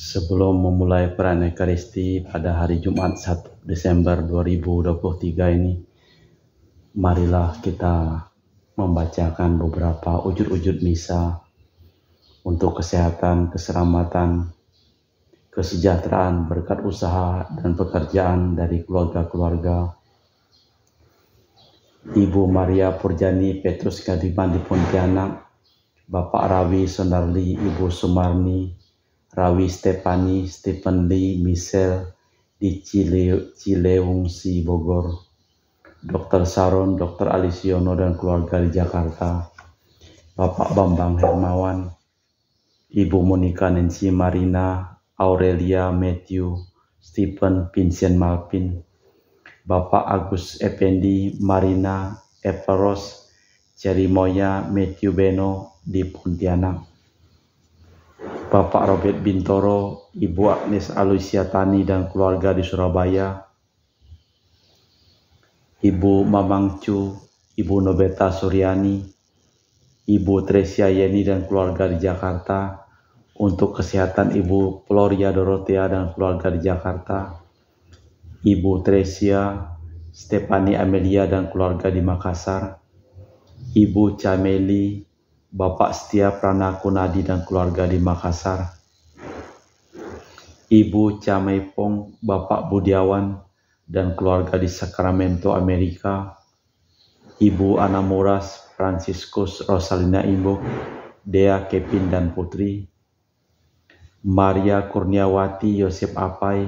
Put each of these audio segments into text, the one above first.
Sebelum memulai perayaan Ekaristi pada hari Jumat 1 Desember 2023 ini, marilah kita membacakan beberapa ujud-ujud misa untuk kesehatan, keselamatan, kesejahteraan, berkat usaha dan pekerjaan dari keluarga-keluarga Ibu Maria Purjani Petrus Kadiman di Pontianak, Bapak Rawi Sondarli, Ibu Sumarni, Rawi Stepani, Stephen Lee, Michelle di Cilewungsi, Bogor, Dr. Saron, Dr. Alisiono dan keluarga di Jakarta, Bapak Bambang Hermawan, Ibu Monica Nancy Marina, Aurelia Matthew, Stephen Vincent Malpin, Bapak Agus Effendi, Marina Everos, Cherry Moya, Matthew Beno di Pontianak, Bapak Robert Bintoro, Ibu Agnes Alusia Tani dan keluarga di Surabaya, Ibu Mamang Cu, Ibu Nobeta Suryani, Ibu Tresia Yeni dan keluarga di Jakarta, untuk kesehatan Ibu Floria Dorothea dan keluarga di Jakarta, Ibu Tresia, Stefani Amelia dan keluarga di Makassar, Ibu Cameli, Bapak Setia Pranakunadi dan keluarga di Makassar, Ibu Camepong, Bapak Budiawan dan keluarga di Sacramento, Amerika, Ibu Anamuras, Franciscus Rosalina Imbok, Dea Kevin dan Putri, Maria Kurniawati, Yosep Apai,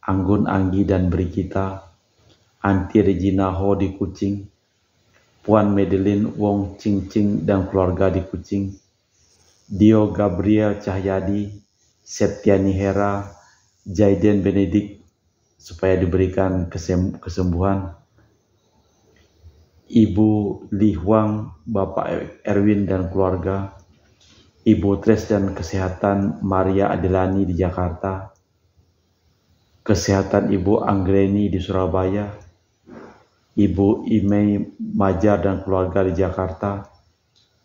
Anggun Anggi dan Brigita, Anti Regina Ho di Kucing, Puan Madeline Wong Cing dan keluarga di Kucing, Dio Gabriel Cahyadi, Septiani Hera, Jaiden Benedik supaya diberikan kesembuhan, Ibu Li Huang, Bapak Erwin dan keluarga, Ibu Tres dan kesehatan Maria Adelani di Jakarta, kesehatan Ibu Anggreni di Surabaya, Ibu Imei Majar dan keluarga di Jakarta,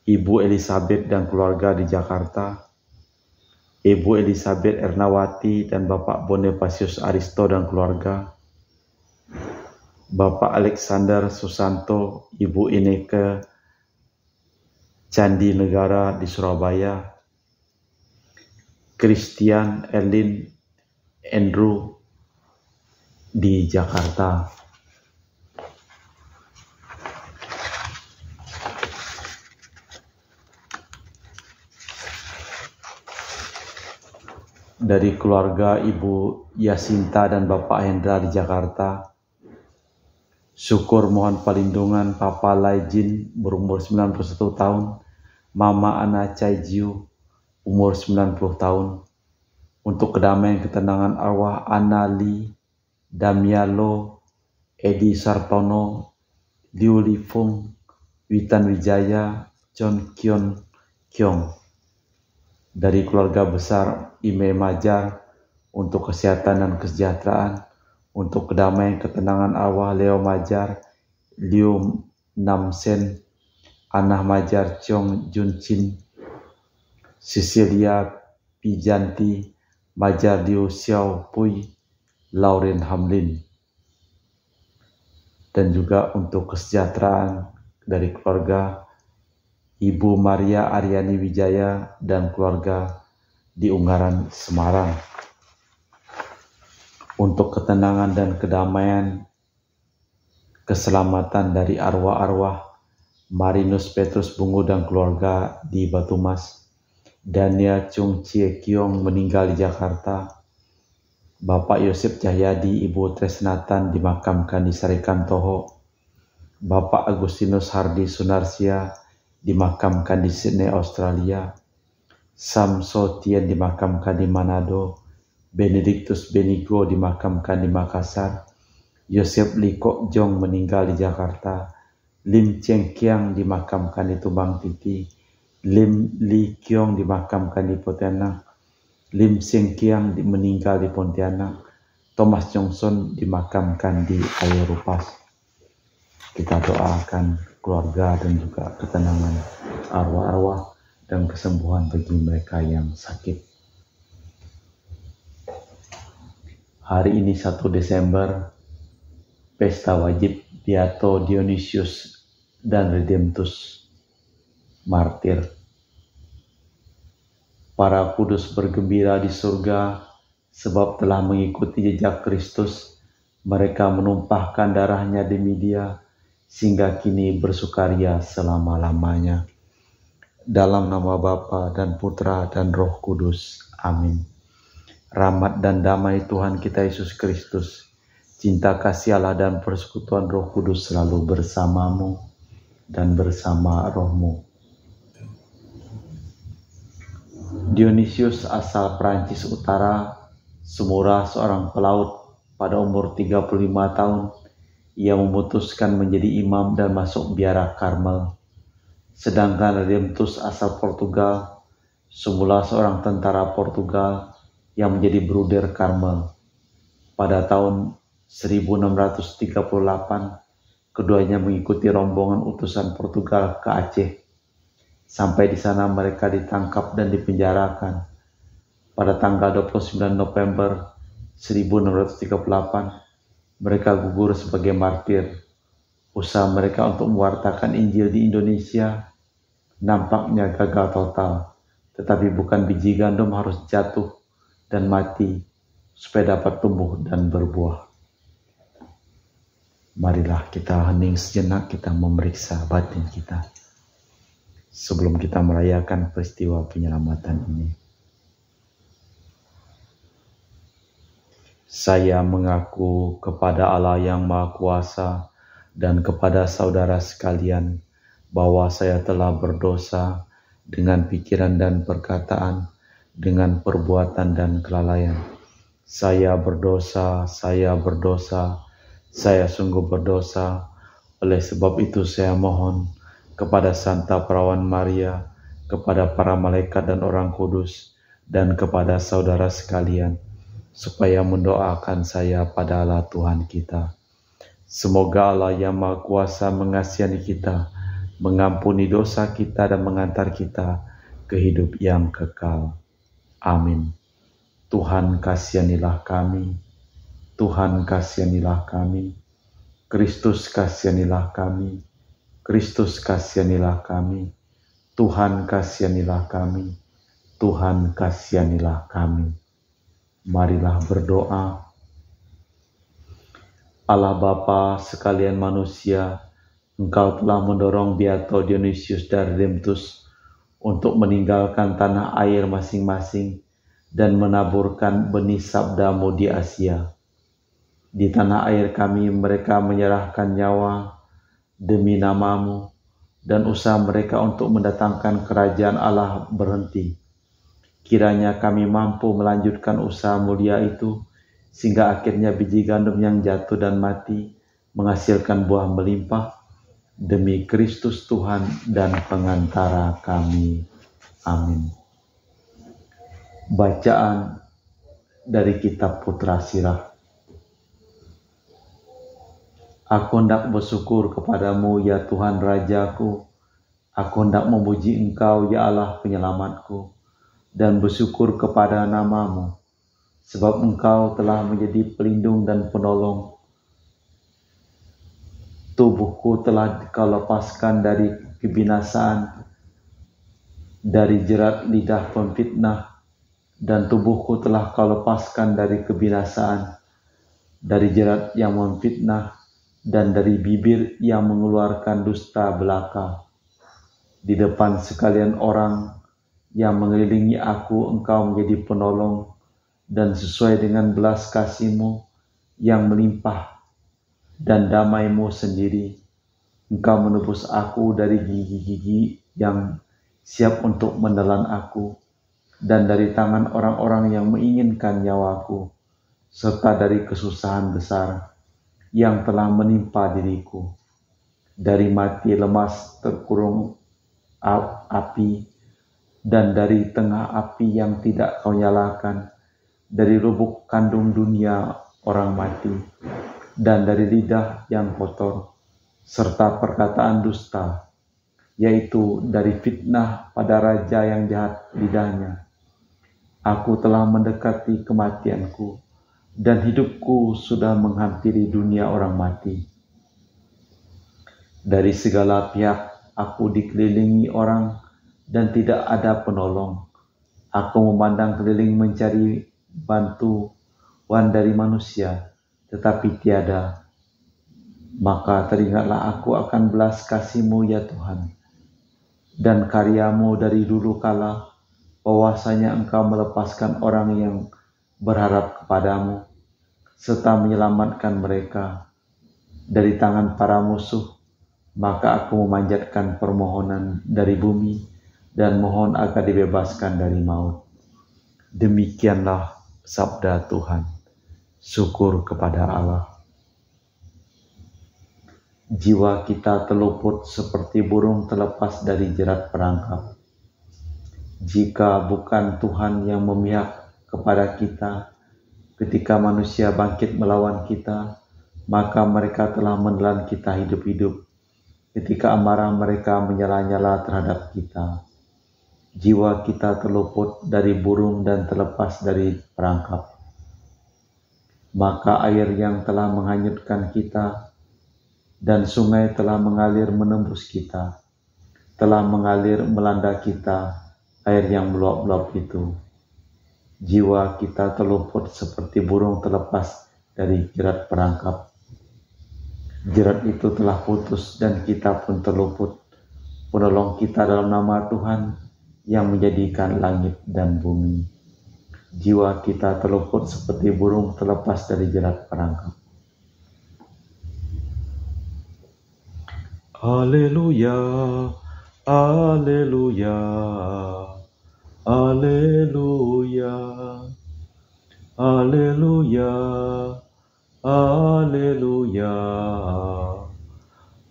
Ibu Elizabeth dan keluarga di Jakarta, Ibu Elizabeth Ernawati dan Bapak Bonifacius Aristo dan keluarga, Bapak Alexander Susanto, Ibu Ineke Candi Negara di Surabaya, Christian Erlin Andrew di Jakarta. Dari keluarga Ibu Yasinta dan Bapak Hendra di Jakarta, syukur mohon perlindungan Papa Laijin berumur 91 tahun, Mama Ana Caijiu umur 90 tahun, untuk kedamaian ketenangan arwah Ana Li, Damialo, Edi Sartono, Liu Lifung, Witan Wijaya, John Kion Kyong. Dari keluarga besar Ime Majar, untuk kesehatan dan kesejahteraan, untuk kedamaian ketenangan arwah Leo Majar, Liu Namsen, Anah Majar Chong Juncin, Cecilia Pijanti, Majar Liu Xiao Pui, Lauren Hamlin. Dan juga untuk kesejahteraan dari keluarga Ibu Maria Aryani Wijaya dan keluarga di Ungaran, Semarang. Untuk ketenangan dan kedamaian, keselamatan dari arwah-arwah Marinus Petrus Bungu dan keluarga di Batumas, Dania Chung Chie Kiong meninggal di Jakarta, Bapak Yosep Cahyadi, Ibu Tresnatan dimakamkan di Sarikantoho, Bapak Agustinus Hardi Sunarsia dimakamkan di Sydney, Australia, Sam Sotien dimakamkan di Manado, Benedictus Benigo dimakamkan di Makassar, Yosep Liko Jong meninggal di Jakarta, Lim Cheng Kiang dimakamkan di Tumbang Titi, Lim Li Kiong dimakamkan di Pontianak, Lim Seng Kiang meninggal di Pontianak, Thomas Johnson dimakamkan di Ayerupas. Kita doakan keluarga dan juga ketenangan arwah-arwah dan kesembuhan bagi mereka yang sakit. Hari ini 1 Desember, pesta wajib Beato Dionysius dan Redemptus, martir. Para kudus bergembira di surga sebab telah mengikuti jejak Kristus. Mereka menumpahkan darahnya demi Dia, sehingga kini bersukaria selama-lamanya. Dalam nama Bapa dan Putra dan Roh Kudus. Amin. Rahmat dan damai Tuhan kita Yesus Kristus, cinta kasih Allah dan persekutuan Roh Kudus selalu bersamamu dan bersama rohmu. Dionysius asal Prancis Utara, semula seorang pelaut. Pada umur 35 tahun, ia memutuskan menjadi imam dan masuk biara Karmel. Sedangkan Redemptus asal Portugal, semula seorang tentara Portugal yang menjadi bruder Karmel. Pada tahun 1638, keduanya mengikuti rombongan utusan Portugal ke Aceh. Sampai di sana mereka ditangkap dan dipenjarakan. Pada tanggal 29 November 1638, mereka gugur sebagai martir. Usaha mereka untuk mewartakan Injil di Indonesia nampaknya gagal total, tetapi bukan biji gandum harus jatuh dan mati supaya dapat tumbuh dan berbuah. Marilah kita hening sejenak, kita memeriksa batin kita sebelum kita merayakan peristiwa penyelamatan ini. Saya mengaku kepada Allah yang Maha Kuasa dan kepada saudara sekalian bahwa saya telah berdosa dengan pikiran dan perkataan, dengan perbuatan dan kelalaian. Saya berdosa, saya sungguh berdosa. Oleh sebab itu saya mohon kepada Santa Perawan Maria, kepada para malaikat dan orang kudus, dan kepada saudara sekalian, supaya mendoakan saya pada Allah Tuhan kita. Semoga Allah yang Maha Kuasa mengasihi kita, mengampuni dosa kita dan mengantar kita ke hidup yang kekal. Amin. Tuhan kasihanilah kami, Tuhan kasihanilah kami, Kristus kasihanilah kami, Kristus kasihanilah kami, Tuhan kasihanilah kami, Tuhan kasihanilah kami. Marilah berdoa. Allah Bapa sekalian manusia, Engkau telah mendorong Beato Dionysius dan Redemptus untuk meninggalkan tanah air masing-masing dan menaburkan benih sabdamu di Asia. Di tanah air kami mereka menyerahkan nyawa demi namamu, dan usaha mereka untuk mendatangkan kerajaan Allah berhenti. Kiranya kami mampu melanjutkan usaha mulia itu, sehingga akhirnya biji gandum yang jatuh dan mati menghasilkan buah melimpah, demi Kristus Tuhan dan pengantara kami. Amin. Bacaan dari kitab Putra Sirah. Aku hendak bersyukur kepadamu ya Tuhan Rajaku, aku hendak memuji Engkau ya Allah penyelamatku, dan bersyukur kepada namamu, sebab Engkau telah menjadi pelindung dan penolong. Tubuhku telah Kau lepaskan dari kebinasaan, dari jerat lidah pemfitnah, dan tubuhku telah Kau lepaskan dari kebinasaan, dari jerat yang memfitnah, dan dari bibir yang mengeluarkan dusta belaka. Di depan sekalian orang yang mengelilingi aku, Engkau menjadi penolong, dan sesuai dengan belas kasih-Mu yang melimpah dan damai-Mu sendiri, Engkau menebus aku dari gigi-gigi yang siap untuk menelan aku, dan dari tangan orang-orang yang menginginkan nyawaku, serta dari kesusahan besar yang telah menimpa diriku, dari mati lemas terkurung api, dan dari tengah api yang tidak Kau nyalakan, dari lubuk kandung dunia orang mati, dan dari lidah yang kotor, serta perkataan dusta, yaitu dari fitnah pada raja yang jahat lidahnya. Aku telah mendekati kematianku, dan hidupku sudah menghampiri dunia orang mati. Dari segala pihak aku dikelilingi orang dan tidak ada penolong. Aku memandang keliling mencari bantuan dari manusia, tetapi tiada. Maka teringatlah aku akan belas kasih-Mu ya Tuhan, dan karya-Mu dari dulu kala, bahwasanya Engkau melepaskan orang yang berharap kepadamu, serta menyelamatkan mereka dari tangan para musuh. Maka aku memanjatkan permohonan dari bumi, dan mohon agar dibebaskan dari maut. Demikianlah sabda Tuhan. Syukur kepada Allah. Jiwa kita terluput seperti burung terlepas dari jerat perangkap. Jika bukan Tuhan yang memihak kepada kita ketika manusia bangkit melawan kita, maka mereka telah menelan kita hidup-hidup ketika amarah mereka menyala-nyala terhadap kita. Jiwa kita terluput dari burung dan terlepas dari perangkap. Maka air yang telah menghanyutkan kita dan sungai telah mengalir menembus kita, telah mengalir melanda kita, air yang meluap-luap itu. Jiwa kita terluput seperti burung terlepas dari jerat perangkap. Jerat itu telah putus dan kita pun terluput. Penolong kita dalam nama Tuhan yang menjadikan langit dan bumi. Jiwa kita terluput seperti burung terlepas dari jerat perangkap. Haleluya, haleluya, haleluya, haleluya, haleluya,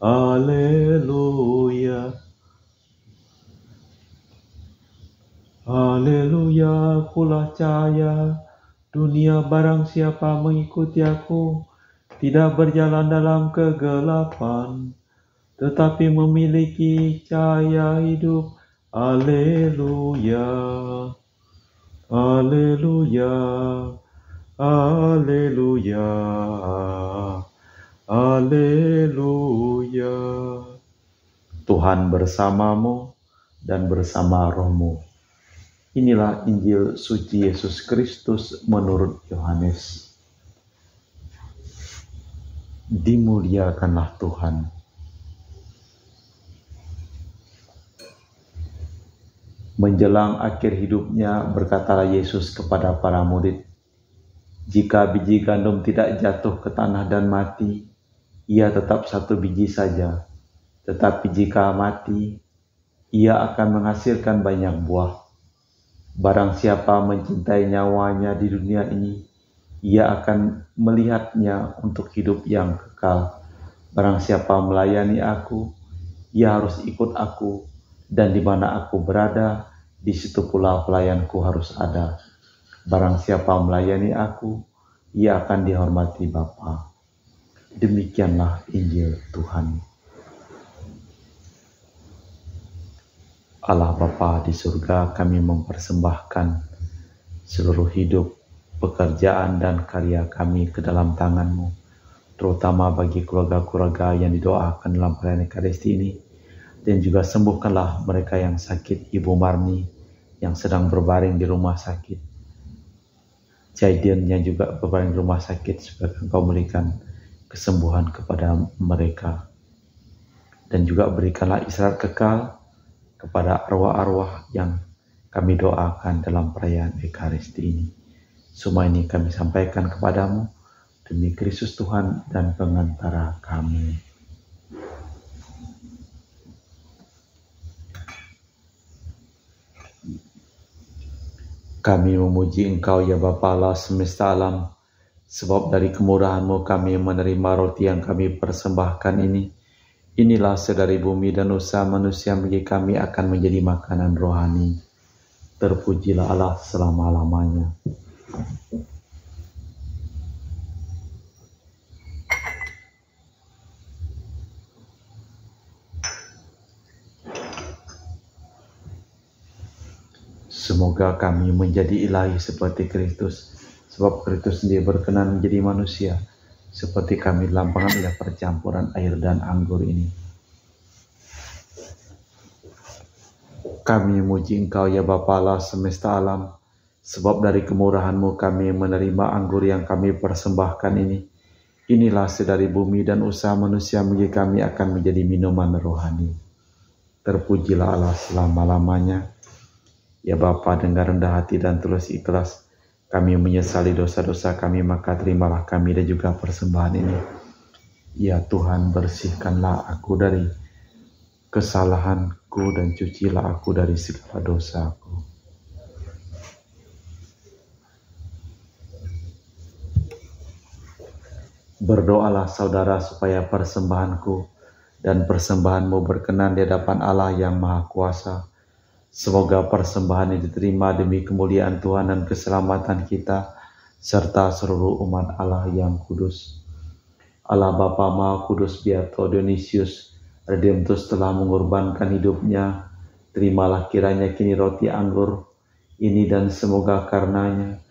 haleluya, haleluya. Akulah cahaya dunia, barang siapa mengikuti aku tidak berjalan dalam kegelapan, tetapi memiliki cahaya hidup. Haleluya, haleluya, haleluya, haleluya. Tuhan bersamamu dan bersama rohmu. Inilah Injil suci Yesus Kristus menurut Yohanes. Dimuliakanlah Tuhan. Menjelang akhir hidupnya, berkatalah Yesus kepada para murid, "Jika biji gandum tidak jatuh ke tanah dan mati, ia tetap satu biji saja. Tetapi jika mati, ia akan menghasilkan banyak buah. Barang siapa mencintai nyawanya di dunia ini, ia akan melihatnya untuk hidup yang kekal. Barang siapa melayani aku, ia harus ikut aku, dan di mana aku berada, di situ pula pelayanku harus ada. Barang siapa melayani aku, ia akan dihormati Bapa." Demikianlah Injil Tuhan. Allah Bapa di surga, kami mempersembahkan seluruh hidup, pekerjaan, dan karya kami ke dalam tangan-Mu, terutama bagi keluarga-keluarga yang didoakan dalam perayaan Ekaristi ini. Dan juga sembuhkanlah mereka yang sakit, Ibu Marni yang sedang berbaring di rumah sakit, Jaiden yang juga berbaring di rumah sakit, supaya Engkau memberikan kesembuhan kepada mereka. Dan juga berikanlah istirahat kekal kepada arwah-arwah yang kami doakan dalam perayaan Ekaristi ini. Semua ini kami sampaikan kepadamu demi Kristus Tuhan dan pengantara kami. Kami memuji Engkau ya Bapa Allah semesta alam, sebab dari kemurahan-Mu kami menerima roti yang kami persembahkan ini. Inilah sedari bumi dan usaha manusia bagi kami akan menjadi makanan rohani. Terpujilah Allah selama-lamanya. Semoga kami menjadi ilahi seperti Kristus, sebab Kristus sendiri berkenan menjadi manusia, seperti kami dilampangkan oleh percampuran air dan anggur ini. Kami memuji Engkau ya Bapa Allah semesta alam, sebab dari kemurahan-Mu kami menerima anggur yang kami persembahkan ini. Inilah sedari bumi dan usaha manusia bagi kami akan menjadi minuman rohani. Terpujilah Allah selama-lamanya. Ya Bapa, dengan rendah hati dan tulus ikhlas, kami menyesali dosa-dosa kami, maka terimalah kami dan juga persembahan ini. Ya Tuhan, bersihkanlah aku dari kesalahanku dan cucilah aku dari segala dosaku. Berdoalah saudara supaya persembahanku dan persembahanmu berkenan di hadapan Allah yang Maha Kuasa. Semoga persembahan ini diterima demi kemuliaan Tuhan dan keselamatan kita, serta seluruh umat Allah yang kudus. Allah Bapa Maha Kudus Beato Dionysius Redemptus telah mengorbankan hidupnya. Terimalah kiranya kini roti anggur ini, dan semoga karenanya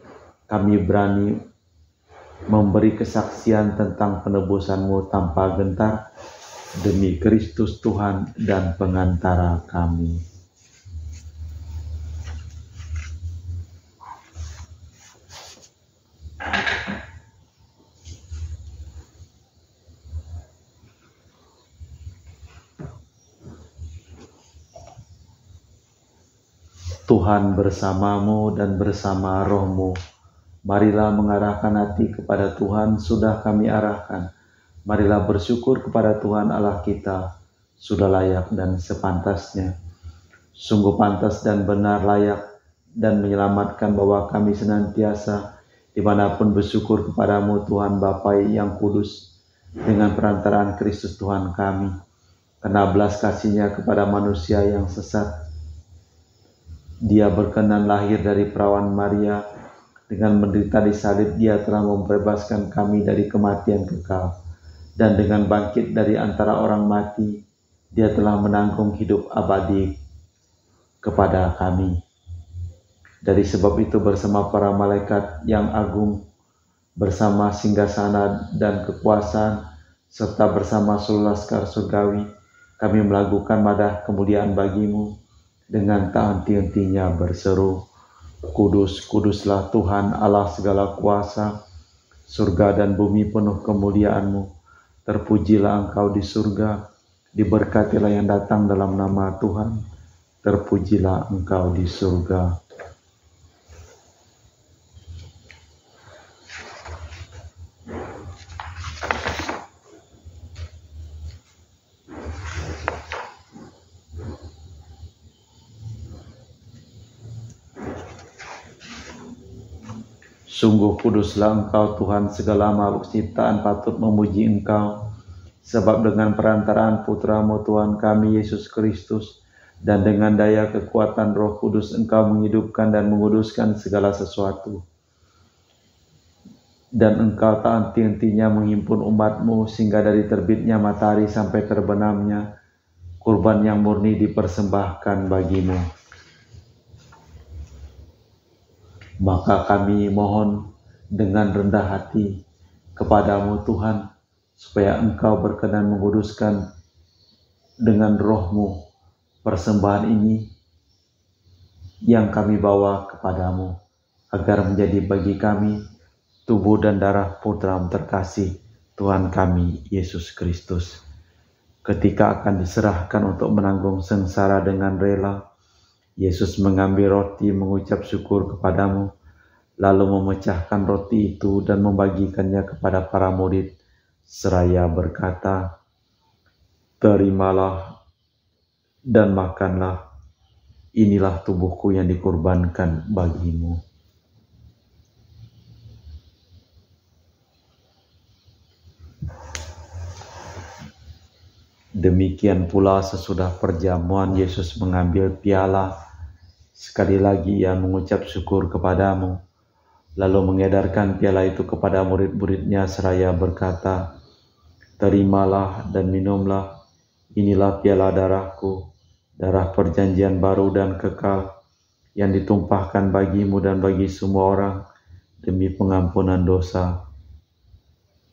kami berani memberi kesaksian tentang penebusan-Mu tanpa gentar, demi Kristus Tuhan dan pengantara kami. Tuhan bersamamu dan bersama rohmu. Marilah mengarahkan hati kepada Tuhan, sudah kami arahkan. Marilah bersyukur kepada Tuhan Allah kita, sudah layak dan sepantasnya. Sungguh pantas dan benar, layak dan menyelamatkan bahwa kami senantiasa dimanapun bersyukur kepadamu Tuhan Bapa yang kudus, dengan perantaraan Kristus Tuhan kami. Karena belas kasih-Nya kepada manusia yang sesat, Dia berkenan lahir dari perawan Maria. Dengan menderita di salib, Dia telah membebaskan kami dari kematian kekal. Dan dengan bangkit dari antara orang mati, Dia telah menanggung hidup abadi kepada kami. Dari sebab itu bersama para malaikat yang agung, bersama singgasana dan kekuasaan, serta bersama seluruh laskar surgawi, kami melakukan madah kemuliaan bagi-Mu, dengan tak henti-hentinya berseru, Kudus, kuduslah Tuhan Allah segala kuasa, surga dan bumi penuh kemuliaan-Mu. Terpujilah Engkau di surga, diberkatilah yang datang dalam nama Tuhan, terpujilah Engkau di surga. Sungguh kuduslah Engkau Tuhan, segala makhluk ciptaan patut memuji Engkau, sebab dengan perantaraan Putra-Mu Tuhan kami Yesus Kristus, dan dengan daya kekuatan Roh Kudus Engkau menghidupkan dan menguduskan segala sesuatu. Dan Engkau tak henti-hentinya menghimpun umat-Mu, sehingga dari terbitnya matahari sampai terbenamnya, kurban yang murni dipersembahkan bagi-Mu. Maka kami mohon dengan rendah hati kepada-Mu Tuhan, supaya Engkau berkenan menguduskan dengan Roh-Mu persembahan ini yang kami bawa kepada-Mu, agar menjadi bagi kami tubuh dan darah Putra-Mu terkasih, Tuhan kami Yesus Kristus. Ketika akan diserahkan untuk menanggung sengsara dengan rela, Yesus mengambil roti, mengucap syukur kepada-Mu, lalu memecahkan roti itu dan membagikannya kepada para murid, seraya berkata, Terimalah dan makanlah, inilah tubuhku yang dikorbankan bagimu. Demikian pula sesudah perjamuan, Yesus mengambil piala. Sekali lagi Ia mengucap syukur kepada-Mu, lalu mengedarkan piala itu kepada murid-murid-Nya seraya berkata, Terimalah dan minumlah, inilah piala darah-Ku, darah perjanjian baru dan kekal, yang ditumpahkan bagimu dan bagi semua orang. demi pengampunan dosa.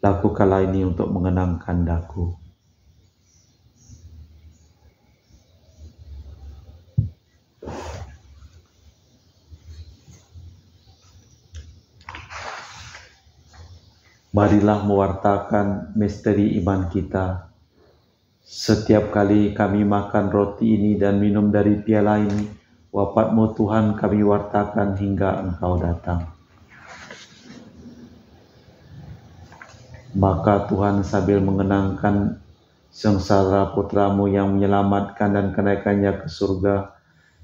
Lakukanlah ini untuk mengenangkan daku. Marilah mewartakan misteri iman kita. Setiap kali kami makan roti ini dan minum dari piala ini, wafat-Mu Tuhan kami wartakan hingga Engkau datang. Maka Tuhan sambil mengenangkan sengsara putra-Mu yang menyelamatkan dan kenaikannya ke surga,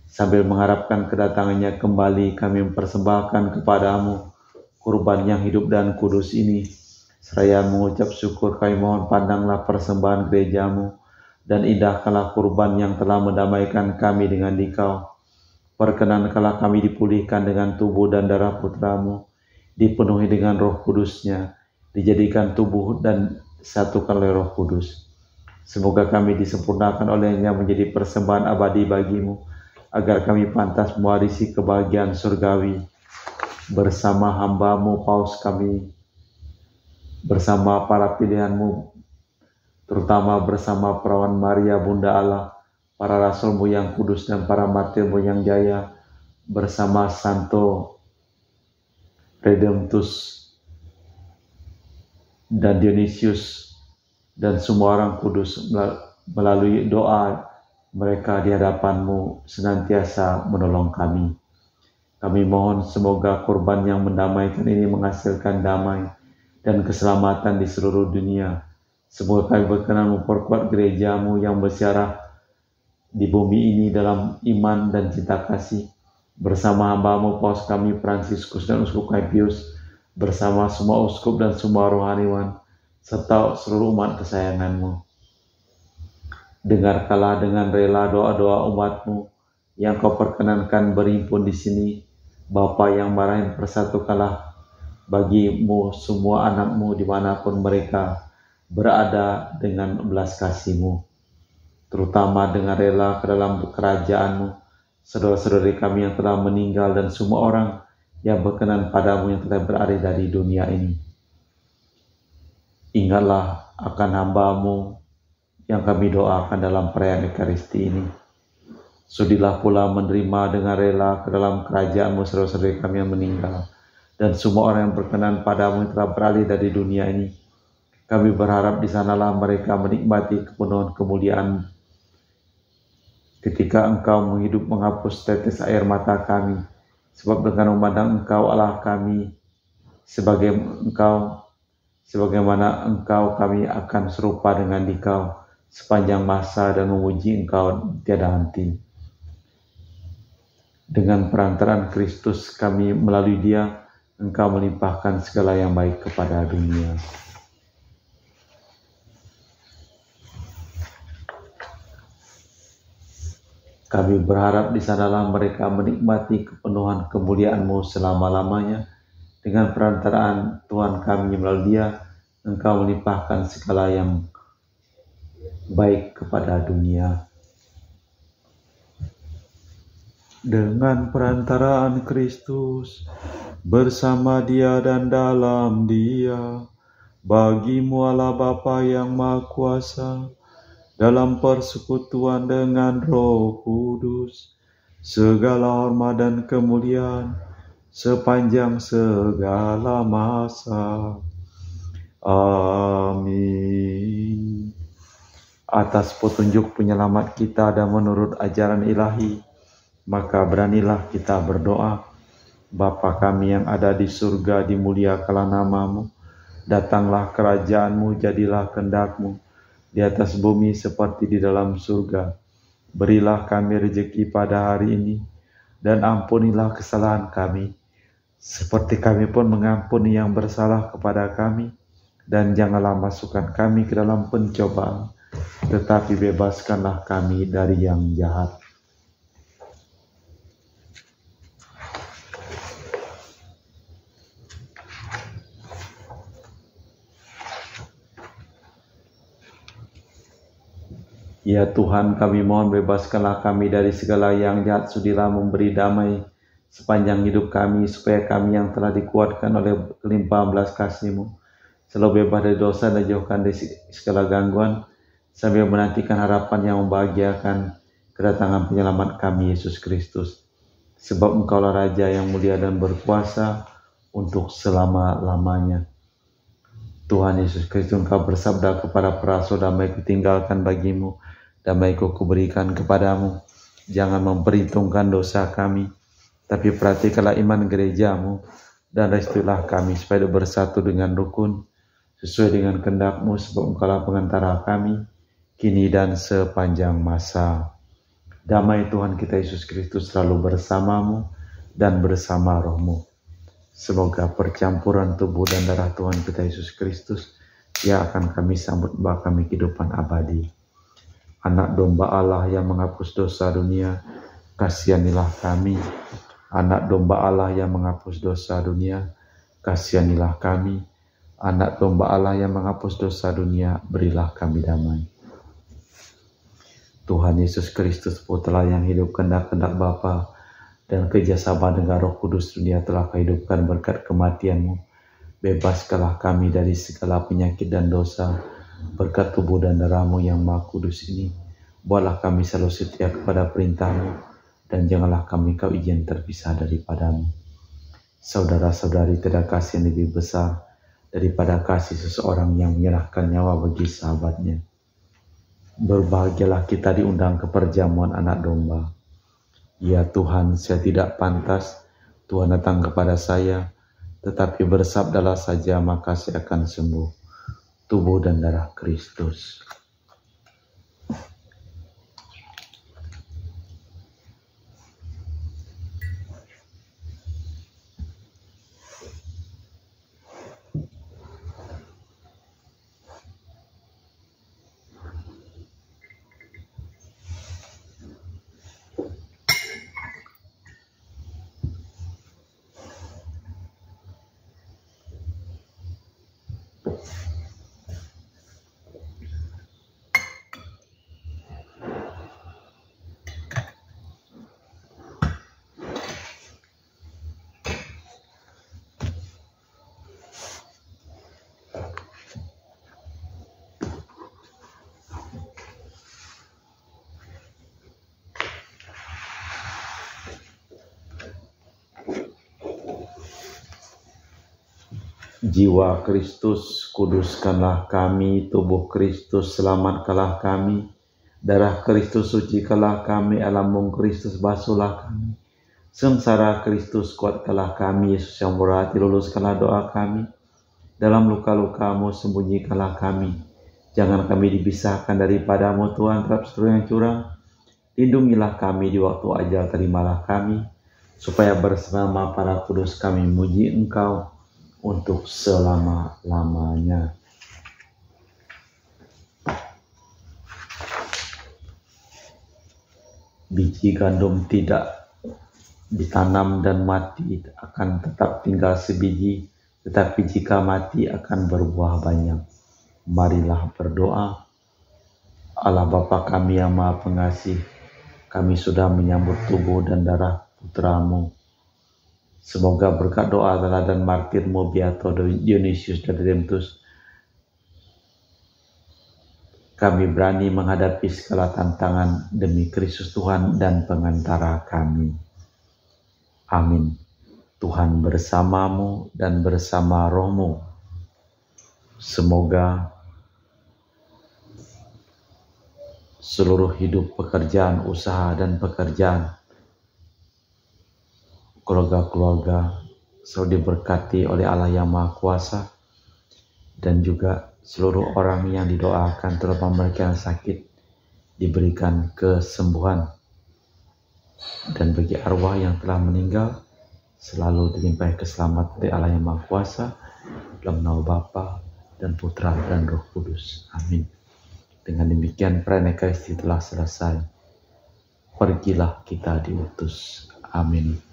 sambil mengharapkan kedatangannya kembali, kami mempersembahkan kepadamu kurban yang hidup dan kudus ini. Seraya mengucap syukur, kami mohon pandanglah persembahan gereja-Mu dan indahkanlah kurban yang telah mendamaikan kami dengan Dikau. Perkenankanlah kami dipulihkan dengan tubuh dan darah putra-Mu, dipenuhi dengan Roh Kudus-Nya, dijadikan tubuh dan satukan oleh Roh Kudus. Semoga kami disempurnakan olehnya menjadi persembahan abadi bagi-Mu, agar kami pantas mewarisi kebahagiaan surgawi bersama hamba-Mu Paus kami, bersama para pilihan-Mu, terutama bersama perawan Maria Bunda Allah, para rasul-Mu yang kudus dan para martir-Mu yang jaya, bersama Santo Redemptus dan Dionysius dan semua orang kudus. Melalui doa mereka di hadapan-Mu senantiasa menolong kami. Kami mohon semoga kurban yang mendamaikan ini menghasilkan damai dan keselamatan di seluruh dunia. Semoga kami berkenan memperkuat gereja-Mu yang bersiarah di bumi ini dalam iman dan cinta kasih, bersama hamba-Mu Paus kami Fransiskus dan Uskup kami Pius, bersama semua uskup dan semua rohaniwan, serta seluruh umat kesayangan-Mu. Dengarkanlah dengan rela doa-doa umat-Mu yang Kau perkenankan berhimpun di sini. Bapa yang marahin, persatukanlah bagi-Mu semua anak-Mu dimanapun mereka berada dengan belas kasih-Mu, terutama dengan rela ke dalam kerajaan-Mu saudara-saudari kami yang telah meninggal dan semua orang yang berkenan padamu yang telah beralih dari dunia ini. Ingatlah akan hamba-Mu yang kami doakan dalam perayaan Ekaristi ini. Sudilah pula menerima dengan rela ke dalam kerajaan-Mu saudara-saudari kami yang meninggal dan semua orang yang berkenan padamu yang telah beralih dari dunia ini. Kami berharap di sanalah mereka menikmati kepenuhan kemuliaan ketika Engkau menghidup menghapus tetes air mata kami, sebab dengan memandang Engkau Allah kami sebagaimana Engkau, kami akan serupa dengan Dikau sepanjang masa dan memuji Engkau tiada henti. Dengan perantaraan Kristus kami, melalui Dia Engkau melimpahkan segala yang baik kepada dunia. Kami berharap di sanalah mereka menikmati kepenuhan kemuliaan-Mu selama-lamanya. Dengan perantaraan Tuhan kami, melalui Dia Engkau melimpahkan segala yang baik kepada dunia. Dengan perantaraan Kristus, bersama Dia dan dalam Dia, bagi-Mu Allah Bapa yang Maha Kuasa, dalam persekutuan dengan Roh Kudus, segala hormat dan kemuliaan sepanjang segala masa. Amin. Atas petunjuk penyelamat kita dan menurut ajaran ilahi, maka beranilah kita berdoa. Bapa kami yang ada di surga, dimuliakanlah nama-Mu. Datanglah kerajaan-Mu, jadilah kehendak-Mu di atas bumi seperti di dalam surga. Berilah kami rezeki pada hari ini, dan ampunilah kesalahan kami, seperti kami pun mengampuni yang bersalah kepada kami. Dan janganlah masukkan kami ke dalam pencobaan, tetapi bebaskanlah kami dari yang jahat. Ya Tuhan, kami mohon bebaskanlah kami dari segala yang jahat, sudilah memberi damai sepanjang hidup kami, supaya kami yang telah dikuatkan oleh kelimpahan belas kasih-Mu selalu bebas dari dosa dan jauhkan dari segala gangguan, sambil menantikan harapan yang membahagiakan kedatangan penyelamat kami, Yesus Kristus. Sebab Engkaulah Raja yang mulia dan berkuasa untuk selama-lamanya. Tuhan Yesus Kristus, Engkau bersabda kepada para rasul, damai kutinggalkan bagimu, damai kuberikan kepadamu. Jangan memperhitungkan dosa kami, tapi perhatikanlah iman gerejamu, dan restuilah kami supaya bersatu dengan rukun, sesuai dengan kehendak-Mu, sebab Engkaulah pengantara kami, kini dan sepanjang masa. Damai Tuhan kita Yesus Kristus selalu bersamamu dan bersama roh-Mu. Semoga percampuran tubuh dan darah Tuhan kita Yesus Kristus yang akan kami sambut bawa kami kehidupan abadi. Anak domba Allah yang menghapus dosa dunia, kasihanilah kami. Anak domba Allah yang menghapus dosa dunia, kasihanilah kami. Anak domba Allah yang menghapus dosa dunia, berilah kami damai. Tuhan Yesus Kristus, Putra yang hidup kehendak-kehendak Bapa dan kerjasama dengan Roh Kudus, dunia telah kehidupkan berkat kematian-Mu. Bebaskanlah kami dari segala penyakit dan dosa berkat tubuh dan darah-Mu yang Maha Kudus ini. Buatlah kami selalu setia kepada perintah-Mu, dan janganlah kami Kau izin terpisah daripada-Mu. Saudara-saudari, tidak kasih yang lebih besar daripada kasih seseorang yang menyerahkan nyawa bagi sahabatnya. Berbahagialah kita diundang ke perjamuan anak domba. Ya Tuhan, saya tidak pantas Tuhan datang kepada saya, tetapi bersabdalah saja maka saya akan sembuh. Tubuh dan darah Kristus. Jiwa Kristus, kuduskanlah kami. Tubuh Kristus, selamatkanlah kami. Darah Kristus, sucikanlah kami. Lambung Kristus, basuhlah kami. Sengsara Kristus, kuatkanlah kami. Yesus yang murah hati, luluskanlah doa kami. Dalam luka-luka-Mu, sembunyikanlah kami. Jangan kami dipisahkan daripada-Mu, Tuhan, terhadap seluruh yang curang. Lindungilah kami di waktu ajal, terimalah kami, supaya bersama para kudus kami muji Engkau untuk selama-lamanya. Biji gandum tidak ditanam dan mati akan tetap tinggal sebiji, tetapi jika mati akan berbuah banyak. Marilah berdoa. Allah Bapa kami yang Maha Pengasih, kami sudah menyambut tubuh dan darah Putra-Mu. Semoga berkat doa teladan martir-Mu Beato Dionysius dan Redemptus, kami berani menghadapi segala tantangan demi Kristus Tuhan dan pengantara kami. Amin. Tuhan bersamamu dan bersama roh-Mu. Semoga seluruh hidup, pekerjaan, usaha, dan pekerjaan keluarga-keluarga selalu diberkati oleh Allah yang Maha Kuasa, dan juga seluruh orang yang didoakan, terutama mereka yang sakit, diberikan kesembuhan, dan bagi arwah yang telah meninggal selalu dilimpahi keselamatan dari Allah yang Maha Kuasa, dalam nama Bapa dan Putra dan Roh Kudus. Amin. Dengan demikian perayaan Ekaristi telah selesai. Pergilah kita diutus. Amin.